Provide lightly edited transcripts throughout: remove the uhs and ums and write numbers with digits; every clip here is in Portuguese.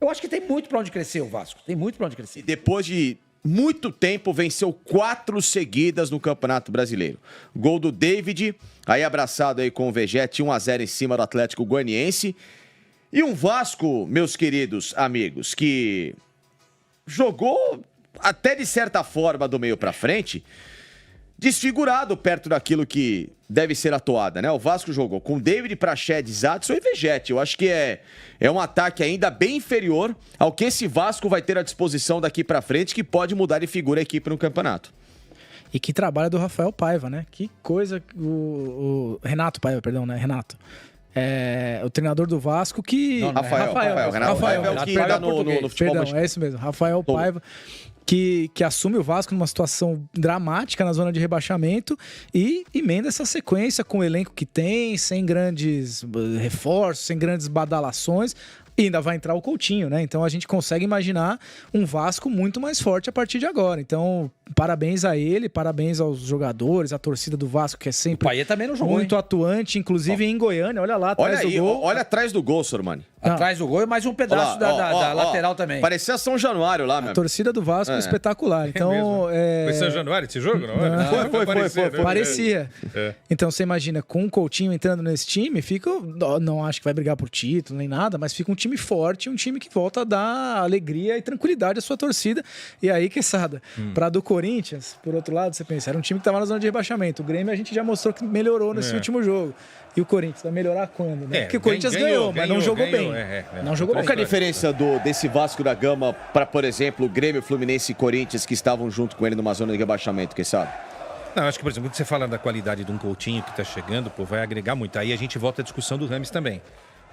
Eu acho que tem muito pra onde crescer o Vasco. Tem muito pra onde crescer. E depois de muito tempo, venceu 4 seguidas no Campeonato Brasileiro. Gol do David, aí abraçado aí com o Vegete, 1-0 em cima do Atlético Goianiense. E um Vasco, meus queridos amigos, que jogou até de certa forma do meio pra frente, desfigurado perto daquilo que deve ser a toada, né? O Vasco jogou com David, Praxedes, Adson e Vegete. Eu acho que é um ataque ainda bem inferior ao que esse Vasco vai ter à disposição daqui pra frente, que pode mudar de figura a equipe no campeonato. E que trabalho do Rafael Paiva, né? Que coisa... O Renato Paiva, perdão, né? Renato. O treinador do Vasco que... Não, Rafael. Renato Paiva é o que dá no futebol. Perdão, é isso mesmo. Rafael Paiva. Que assume o Vasco numa situação dramática na zona de rebaixamento e emenda essa sequência com o elenco que tem, sem grandes reforços, sem grandes badalações. E ainda vai entrar o Coutinho, né? Então a gente consegue imaginar um Vasco muito mais forte a partir de agora. Então, parabéns a ele, parabéns aos jogadores, à torcida do Vasco, que é sempre o Payet também não jogou, muito atuante, inclusive em Goiânia. Olha lá, atrás do gol. Olha atrás do gol, Sormani. Atrás do gol e mais um pedaço da lateral também. Parecia São Januário lá, meu. A torcida do Vasco espetacular. Então, Foi São Januário esse jogo, não? Foi. Parecia. Então, você imagina, com o Coutinho entrando nesse time, fica... Não acho que vai brigar por título nem nada, mas fica um time forte, um time que volta a dar alegria e tranquilidade à sua torcida. E aí, Quesada, pra do Corinthians, por outro lado, você pensa, era um time que tava na zona de rebaixamento. O Grêmio a gente já mostrou que melhorou nesse último jogo. E o Corinthians vai melhorar quando, né? Porque o Corinthians ganhou, mas não jogou bem. Não jogou bem. Qual é a diferença desse Vasco da Gama para, por exemplo, o Grêmio, Fluminense e Corinthians que estavam junto com ele numa zona de rebaixamento, quem sabe? Não, acho que, por exemplo, quando você fala da qualidade de um Coutinho que tá chegando, pô, vai agregar muito. Aí a gente volta à discussão do Rames também.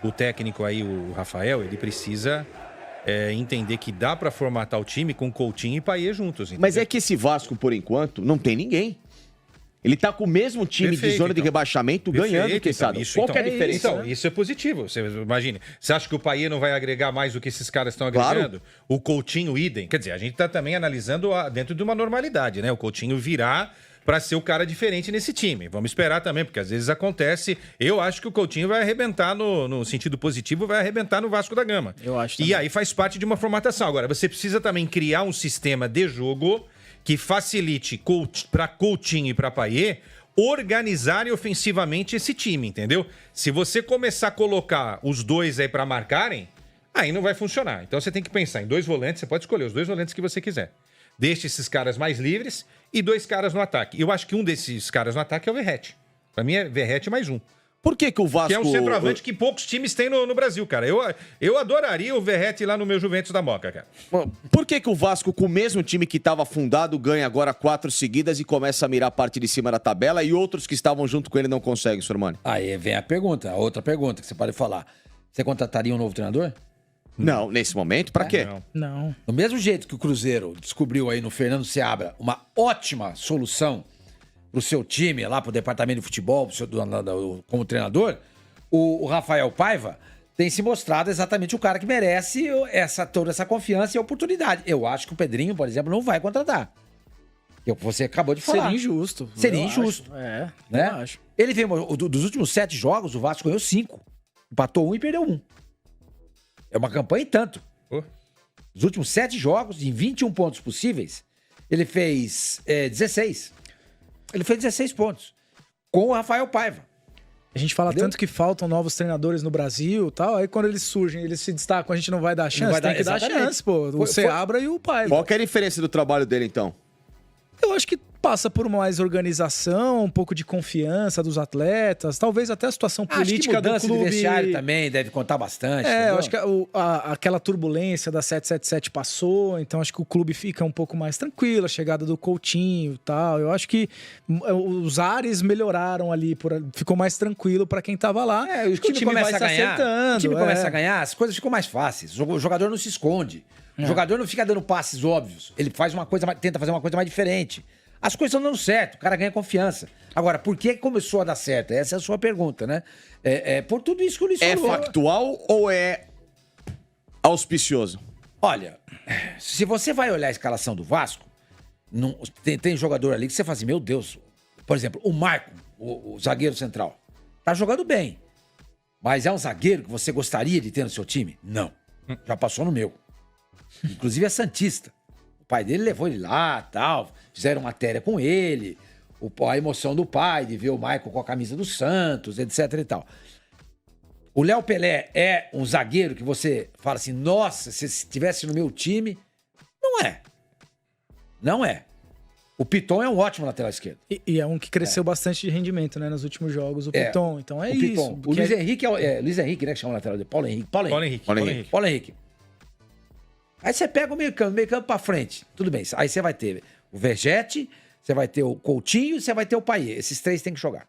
O técnico aí, o Rafael, ele precisa entender que dá para formatar o time com Coutinho e Payet juntos. Entendeu? Mas é que esse Vasco, por enquanto, não tem ninguém. Ele tá com o mesmo time de zona de rebaixamento ganhando, quem sabe? Qual que é a diferença? Então, isso é positivo. Você imagine. Você acha que o Payet não vai agregar mais do que esses caras estão agregando? Claro. O Coutinho, idem. Quer dizer, a gente tá também analisando dentro de uma normalidade, né? O Coutinho virá para ser o cara diferente nesse time. Vamos esperar também, porque às vezes acontece. Eu acho que o Coutinho vai arrebentar no sentido positivo, vai arrebentar no Vasco da Gama. Eu acho também. E aí faz parte de uma formatação. Agora, você precisa também criar um sistema de jogo que facilite para Coutinho e para Payet organizarem ofensivamente esse time, entendeu? Se você começar a colocar os dois aí para marcarem, aí não vai funcionar. Então você tem que pensar em 2 volantes, você pode escolher os 2 volantes que você quiser. Deixe esses caras mais livres e 2 caras no ataque. Eu acho que um desses caras no ataque é o Verratti. Para mim é Verratti mais um. Por que o Vasco... Que é um centroavante que poucos times têm no Brasil, cara. Eu adoraria o Verratti lá no meu Juventus da Moca, cara. Por que o Vasco, com o mesmo time que estava fundado, ganha agora 4 seguidas e começa a mirar a parte de cima da tabela e outros que estavam junto com ele não conseguem, Sormani? Aí vem a outra pergunta que você pode falar. Você contrataria um novo treinador? Não, nesse momento, pra quê? Não. Do mesmo jeito que o Cruzeiro descobriu aí no Fernando Seabra uma ótima solução pro seu time, lá pro departamento de futebol, como treinador, o Rafael Paiva tem se mostrado exatamente o cara que merece toda essa confiança e oportunidade. Eu acho que o Pedrinho, por exemplo, não vai contratar. Você acabou de falar. Seria injusto. Seria injusto. Né? Eu acho. Ele veio, dos últimos 7 jogos, o Vasco ganhou 5. Empatou 1 e perdeu 1. É uma campanha e tanto. Os últimos 7 jogos, em 21 pontos possíveis, ele fez 16. Ele fez 16 pontos. Com o Rafael Paiva. A gente fala tanto que faltam novos treinadores no Brasil e tal, aí quando eles surgem, eles se destacam, a gente não vai dar chance, tem que dar chance, pô. O Seabra e o Paiva. Qual que é a diferença do trabalho dele, então? Eu acho que passa por mais organização, um pouco de confiança dos atletas, talvez até a situação política do clube. De vestiário também deve contar bastante. Eu acho que aquela turbulência da 777 passou, então acho que o clube fica um pouco mais tranquilo, a chegada do Coutinho e tal. Eu acho que os ares melhoraram ali, ficou mais tranquilo para quem tava lá. O time começa a ganhar. O time começa a ganhar, as coisas ficam mais fáceis. O jogador não se esconde. O jogador não fica dando passes óbvios. Ele tenta fazer uma coisa mais diferente. As coisas estão dando certo, o cara ganha confiança. Agora, por que começou a dar certo? Essa é a sua pergunta, né? Por tudo isso que o Luiz falou. É factual ou é auspicioso? Olha, se você vai olhar a escalação do Vasco, tem jogador ali que você fala assim, meu Deus. Por exemplo, o Marco, o zagueiro central, tá jogando bem. Mas é um zagueiro que você gostaria de ter no seu time? Não. Já passou no meu. Inclusive é santista. O pai dele levou ele lá, tal, fizeram matéria com ele, a emoção do pai de ver o Michael com a camisa do Santos, etc e tal. O Léo Pelé é um zagueiro que você fala assim, nossa, se estivesse no meu time... Não é. Não é. O Piton é um ótimo lateral esquerdo. E é um que cresceu bastante de rendimento, né? Nos últimos jogos, o Piton. Então é o isso. Piton. O Luiz Henrique Luiz Henrique, né? Que chama o lateral dele. Paulo Henrique. Aí você pega o meio campo pra frente. Tudo bem. Aí você vai ter o Vergete, você vai ter o Coutinho e você vai ter o Payet. Esses três tem que jogar.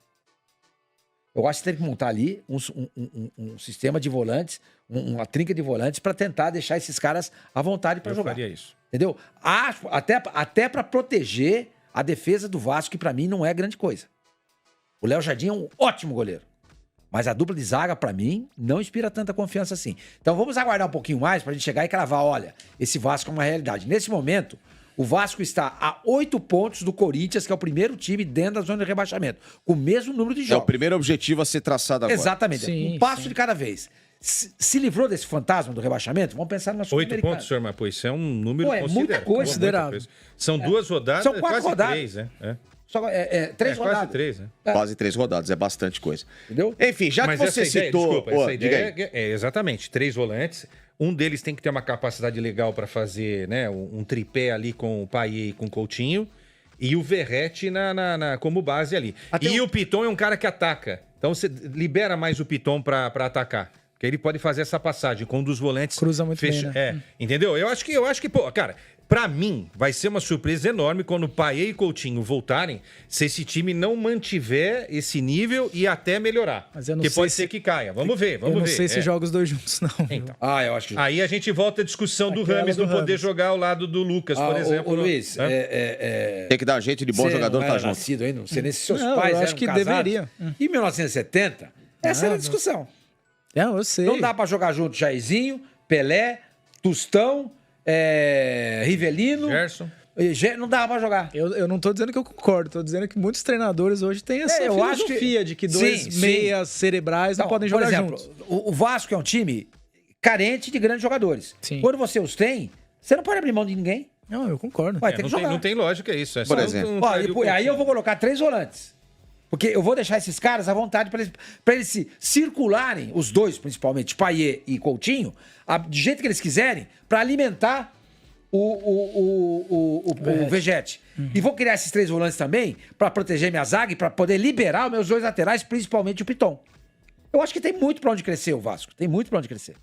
Eu acho que você tem que montar ali um sistema de volantes, uma trinca de volantes pra tentar deixar esses caras à vontade pra jogar. Eu faria isso. Entendeu? Acho, até para proteger a defesa do Vasco, que pra mim não é grande coisa. O Léo Jardim é um ótimo goleiro. Mas a dupla de zaga, pra mim, não inspira tanta confiança assim. Então vamos aguardar um pouquinho mais pra gente chegar e cravar, olha, esse Vasco é uma realidade. Nesse momento, o Vasco está a 8 pontos do Corinthians, que é o primeiro time dentro da zona de rebaixamento, com o mesmo número de É jogos. o primeiro objetivo a ser traçado agora. Exatamente. Sim, um passo sim. de cada vez. Se livrou desse fantasma do rebaixamento, vamos pensar numa 8 Sul-Americana. pontos, senhor, mas pô, isso é um número Pô, é muita coisa. Considerável. São 2 rodadas, São 4 quase rodadas. 3, né? Só, 3 rodadas. Quase 3, né? Quase 3 rodadas, é bastante coisa. Entendeu? Enfim, já Mas que você essa ideia, citou... desculpa, Ô, essa diga ideia aí. é exatamente 3 volantes. Um deles tem que ter uma capacidade legal para fazer, né, um tripé ali com o Payet e com o Coutinho. E o Verrete como base ali. O Piton é um cara que ataca. Então você libera mais o Piton para atacar. Que ele pode fazer essa passagem com um dos volantes. Cruza muito bem, né? Entendeu? Eu acho que, pô, cara, pra mim, vai ser uma surpresa enorme quando Payet e Coutinho voltarem, se esse time não mantiver esse nível e até melhorar. Mas eu não que sei pode ser que caia. Vamos ver. Eu não sei se joga os dois juntos, não. Então. Eu acho que... Aí a gente volta à discussão do Aquela Rames do não poder Rames. jogar ao lado do Lucas, por exemplo. Ô, Luiz, Tem que dar um jeito de bom você jogador não tá era junto. nascido ainda, não sei nem se seus Não, pais eu acho eram que casados. deveria. Em 1970, essa era a discussão. Eu sei. Não dá pra jogar junto Jairzinho, Pelé, Tostão, Rivelino. Gerson. Não dá pra jogar. Eu não tô dizendo que eu concordo, tô dizendo que muitos treinadores hoje têm essa eu acho filosofia de que dois sim. meias cerebrais não Então, podem jogar por exemplo, juntos. o Vasco é um time carente de grandes jogadores. Sim. Quando você os tem, você não pode abrir mão de ninguém. Não, eu concordo. Vai ter que jogar. Não tem lógica isso. É Por só exemplo. Ó, aí eu vou colocar 3 volantes. Porque eu vou deixar esses caras à vontade para eles se circularem, os dois principalmente, Payet e Coutinho, do jeito que eles quiserem, para alimentar o Vegete. E vou criar esses 3 volantes também para proteger minha zaga e para poder liberar os meus 2 laterais, principalmente o Piton. Eu acho que tem muito para onde crescer o Vasco. Tem muito para onde crescer.